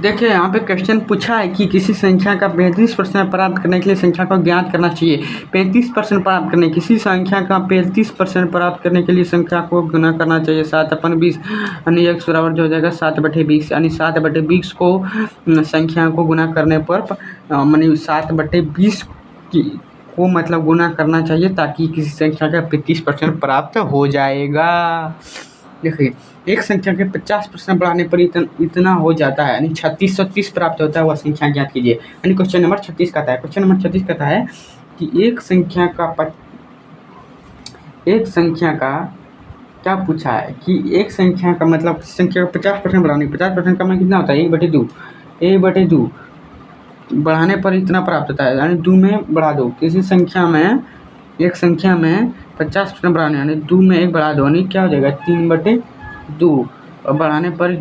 देखिए यहाँ पे क्वेश्चन पूछा है कि किसी संख्या का 35% प्राप्त करने के लिए संख्या को ज्ञात करना चाहिए। 35% प्राप्त करने किसी संख्या का 35% प्राप्त करने के लिए संख्या को गुना करना चाहिए 7/20 यानी x बराबर जो हो जाएगा 7/20 यानी 7/20 को संख्या को गुना करने पर यानी 7/20 को मतलब गुना करना चाहिए ताकि किसी संख्या का 35% प्राप्त हो जाएगा। देखिए एक संख्या के 50% बढ़ाने पर इतना हो जाता है यानी 3630 प्राप्त होता है, वह संख्या ज्ञात कीजिए। यानी क्वेश्चन नंबर 36 कहता है कि एक संख्या का क्या पूछा है कि एक संख्या का मतलब संख्या का 50% बढ़ाने 50% का मान कितना होता है 1/2 बढ़ाने पर इतना प्राप्त होता है यानी 2 में बढ़ा दो। किसी संख्या में एक संख्या में 50% बढ़ाने यानी 2 में 1 बढ़ा दो यानी क्या हो जाएगा 3/2 और बढ़ाने पर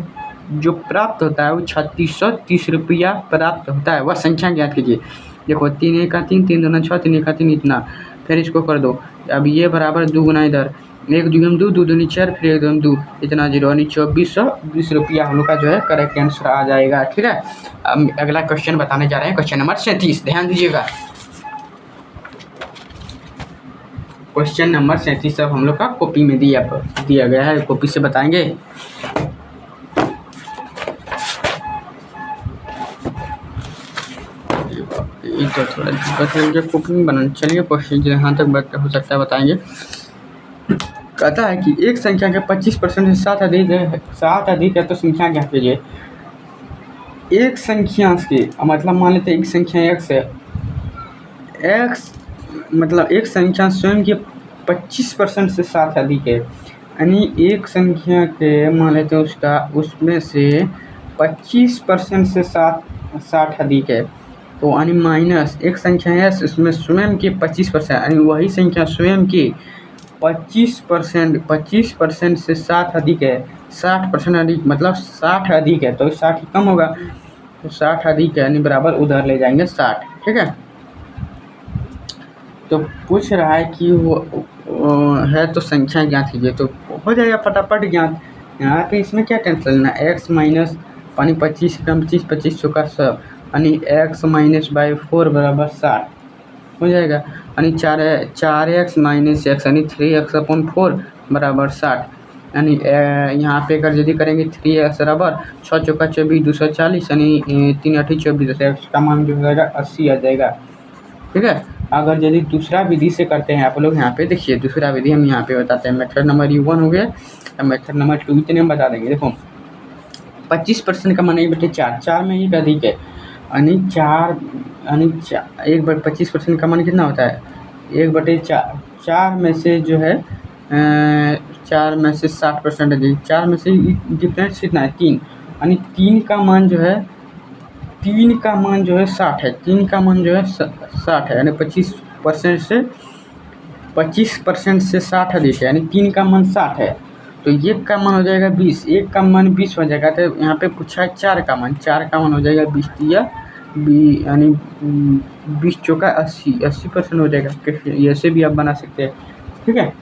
जो प्राप्त होता है वो 3630 रुपया प्राप्त होता है, वह संख्या ज्ञात कीजिए। देखो 3 1 का 3 3 2 6 3 1 का 3 इतना, फिर इसको कर दो। अब ये बराबर 2 गुना इधर 1 2 2 2 2 4 फिर 1 2 2 इतना 0 यानी 2420 रुपया हम लोग का जो है करेक्ट आंसर आ जाएगा। ठीक है, अब अगला क्वेश्चन बताने जा रहे हैं, क्वेश्चन नंबर 37 ध्यान दीजिएगा। क्वेश्चन नंबर 37 सब हम लोग का कॉपी में दिया गया है, कॉपी से बताएंगे। तो थोड़ा दिक्कत है कॉपी में बनाना, चलिए क्वेश्चन जहाँ तक हो सकता है बताएंगे। कहता है कि एक संख्या के 25% से 7 अधिक है तो संख्या ज्ञात कीजिए। एक संख्या के मतलब मान लेते हैं एक संख्या x है, x मतलब एक संख्या स्वयं के 25% से 7 अधिक है यानी एक संख्या के मान लेते हैं उसमें से 25% से 60 अधिक है तो यानी माइनस एक संख्या है उसमें स्वयं के 25% यानी वही संख्या स्वयं के 25% से 60 अधिक है, 60% अधिक मतलब 60 अधिक है तो 60 कम होगा तो 60 अधिक है यानी बराबर उधर ले जाएंगे 60। ठीक है, तो पूछ रहा है कि वो है तो संख्या ज्ञात कीजिए, तो हो जाएगा फटाफट ज्ञात। यहाँ पे इसमें क्या टेंशन लेना, x माइनस यानी 25 कम 25 25 चौका 100 यानी x माइनस बाई 4 बराबर 60 हो जाएगा यानी 4x माइनस x यानी 3x/4 बराबर 60 यानी यहाँ पे अगर यदि करेंगे 3x बराबर 6 चौका 24 240 यानी 3 8 24 x का मान जो हो जाएगा 80 आ जाएगा। ठीक है, अगर यदि दूसरा विधि से करते हैं आप लोग यहाँ पे देखिए, दूसरा विधि हम यहाँ पे बताते हैं। मेथड नंबर 1 हो गया, मेथड नंबर 2 इतने हम बता देंगे। देखो 25% का मान 1/4, 4 में 1 अधिक है यानी 1/25% का मान कितना होता है 1/4, 4 में से जो है 4 में से 60% अधिक, 4 में से डिफरेंस कितना है 3 यानी 3 का मान जो है 60 है, 3 का मान जो है 60 है यानी 25% से 60 अधिक है यानी 3 का मान 60 है तो ये का मान हो जाएगा 20, एक का मान 20 हो जाएगा। तो यहाँ पे पूछा है 4 का मान हो जाएगा 20 यानी 20 चौका 80% हो जाएगा। ऐसे भी आप बना सकते हैं। ठीक है,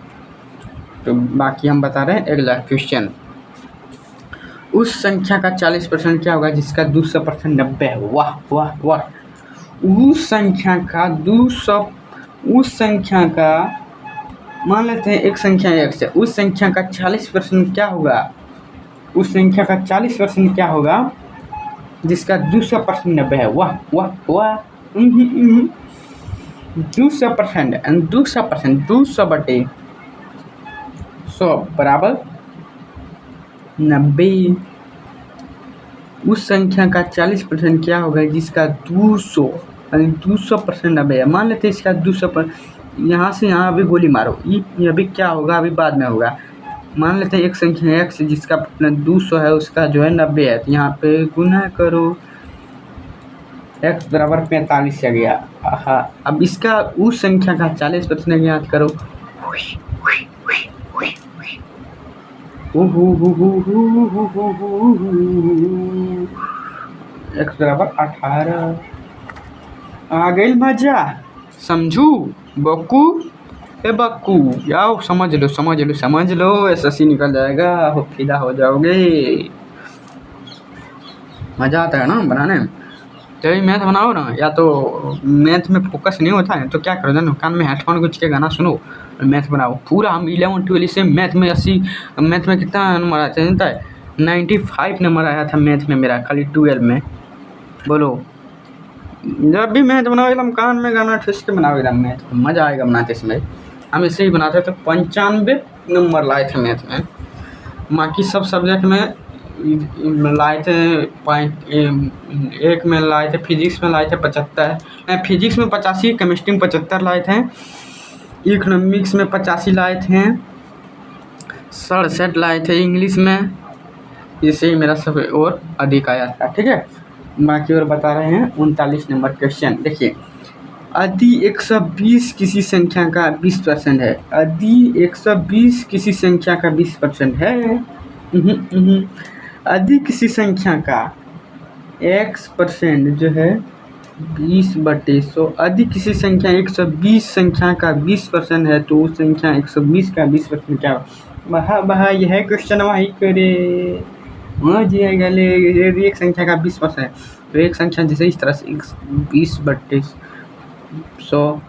तो बाकी हम बता रहे हैं अगला क्वेश्चन। उस संख्या का 40% क्या होगा जिसका 200% 90 है। वाह वाह वाह, उस संख्या का मान लेते हैं एक संख्या x है, उस संख्या का 40% क्या होगा, उस संख्या का 40% क्या होगा जिसका 200% 90 है। वाह वाह वाह, 200/100 बराबर 90। उस संख्या का 40% क्या होगा जिसका 200% 90 है। मान लेते हैं इसका 200%, यहाँ से यहाँ अभी गोली मारो, ये अभी क्या होगा अभी बाद में होगा। मान लेते हैं एक संख्या x जिसका 200 है उसका जो है 90 है तो यहाँ पे गुना करो, x बराबर 45 आ गया। हाँ, अब इसका उस संख्या का 40% ज्ञात करो। x बराबर 18 आ गई मजा, समझू बक्कू ए बक्कू जाओ समझ लो, एसएससी निकल जाएगा, फिदा हो जाओगे। मज़ा आता है ना बनाने में। तो ये मैथ बनाओ ना, या तो मैथ में फोकस नहीं होता है तो क्या करो जानो, कान में हेडफोन गुंज के गाना सुनो और मैथ बनाओ पूरा। हम 11-12 से मैथ में 80, मैथ में कितना नंबर आते हैं जानता है? 95 नंबर आया था मैथ में मेरा, खाली 12 में। बोलो, जब भी मैथ बनाओ एकदम कान में गाना ठुस के बनाओ एकदम, मैथ मज़ा आएगा बनाते समय। हम ऐसे ही बनाते थे, 95 नंबर लाए थे मैथ में। बाकी सब सब्जेक्ट में लाए थे एक में लाए थे, फिजिक्स में लाए थे 75, फिजिक्स में 85, केमिस्ट्री में 75 लाए थे, इकोनॉमिक्स में 85 लाए थे, 67 लाए थे इंग्लिश में। इससे ही मेरा सब और अधिक आया था। ठीक है, बाकी और बता रहे हैं 39 नंबर क्वेश्चन। देखिए, यदि 120 किसी संख्या का 20% है, यदि 120 किसी संख्या का 20% है, यदि किसी संख्या का x% जो है 20/100, यदि किसी संख्या 120 संख्या का 20% है तो उस संख्या 120 का 20% क्या? बहा यह क्वेश्चन वही करे जी गले। यदि एक संख्या का 20% है तो एक संख्या जैसे इस तरह से 20/100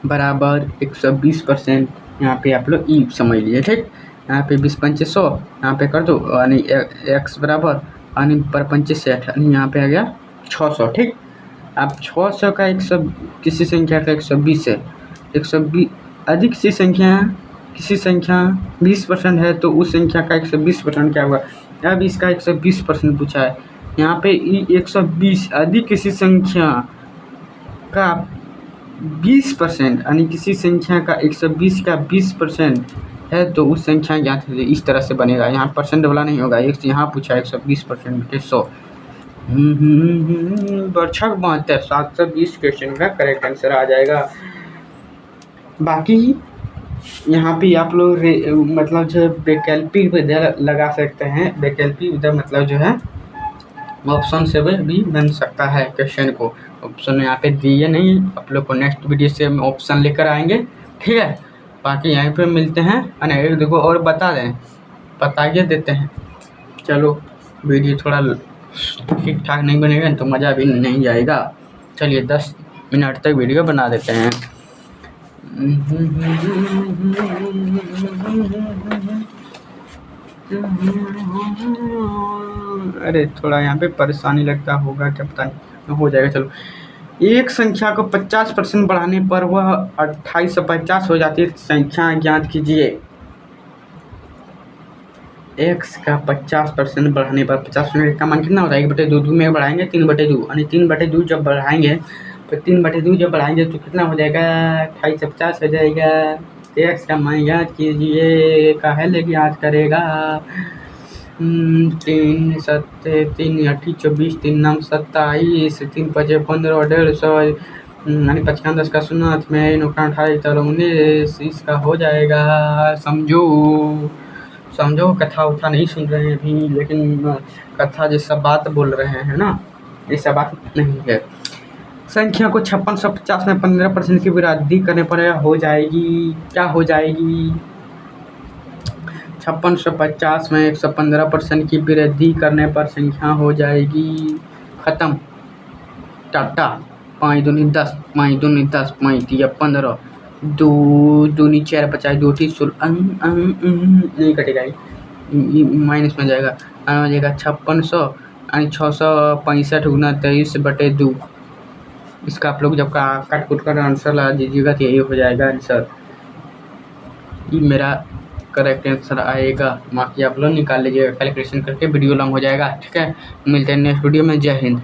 बराबर 120%। यहाँ पे आप लोग ई समझ लीजिए। ठीक, यहाँ पे 20×5 100 यहाँ पे कर दो, यानी x बराबर यानी पर 5 यानी यहाँ पे आ गया 600। ठीक, अब 600 का 100 किसी संख्या का 120 है, 120 अधिक किसी संख्या 20% है तो उस संख्या का 120% क्या होगा? अब इसका 120% पूछा है। यहाँ पे 120 अधिक किसी संख्या का 20% यानी किसी संख्या का 120 का 20% है तो उस संख्या ज्ञात है। इस तरह से बनेगा, यहाँ परसेंट वाला नहीं होगा। एक यहाँ पूछा 120% 100 बर्छक 72 720 क्वेश्चन का करेक्ट आंसर आ जाएगा। बाकी यहाँ पे आप लोग मतलब जो वैकल्पिक विधि लगा सकते हैं। वैकल्पिक विधि मतलब जो है ऑप्शन से भी बन सकता है क्वेश्चन को। ऑप्शन यहाँ पे दिए नहीं, आप लोग को नेक्स्ट वीडियो से हम ऑप्शन लेकर आएंगे। ठीक है, बाकी यहीं पे मिलते हैं। एक देखो और बताइए देते हैं। चलो, वीडियो थोड़ा ठीक ठाक नहीं बनेगा तो मज़ा भी नहीं आएगा। चलिए 10 मिनट तक वीडियो बना देते हैं। अरे थोड़ा यहाँ पे परेशानी लगता होगा, क्या पता नहीं, हो जाएगा। चलो, एक संख्या को 50% बढ़ाने पर वह 28 से 50 हो जाती है। संख्या ज्ञात कीजिए। x का 50% बढ़ाने पर 50% का मान कितना होता है? 1/2 में बढ़ाएंगे 3/2, यानी 3/2 जब बढ़ाएंगे तो 3/2 जब बढ़ाएंगे तो कितना हो जाएगा? 28 से 50 हो जाएगा। x का मान याद कीजिए, काहे लेके याद करेगा? 3 7 3 8 24 3 9 27 3 5 15 150 यानी 55 10 का 0 में 28 19 इसका हो जाएगा। समझो कथा उठा नहीं सुन रहे हैं अभी, लेकिन कथा जैसा बात बोल रहे हैं ना, ऐसा बात नहीं है। संख्या को 5650 में 15% की वृद्धि करने पर हो जाएगी, क्या हो जाएगी? 5650 में 115% की वृद्धि करने पर संख्या हो जाएगी खत्म। टाटा 5 दूनी 10 5 दूनी 10 5 दिया 15 2 दूनी 4 50 2 16 नहीं कटेगा, माइनस में जाएगा। आ जाएगा 5600 यानी 665 गुना 23/2। इसका आप लोग जब काट कुट कर आंसर लगा दीजिएगा तो यही हो जाएगा आंसर। ये मेरा करेक्ट आंसर आएगा। बाकी आप लोग निकाल लीजिएगा कैलकुलेशन करके, वीडियो लॉन्ग हो जाएगा। ठीक है, मिलते हैं नेक्स्ट वीडियो में। जय हिंद।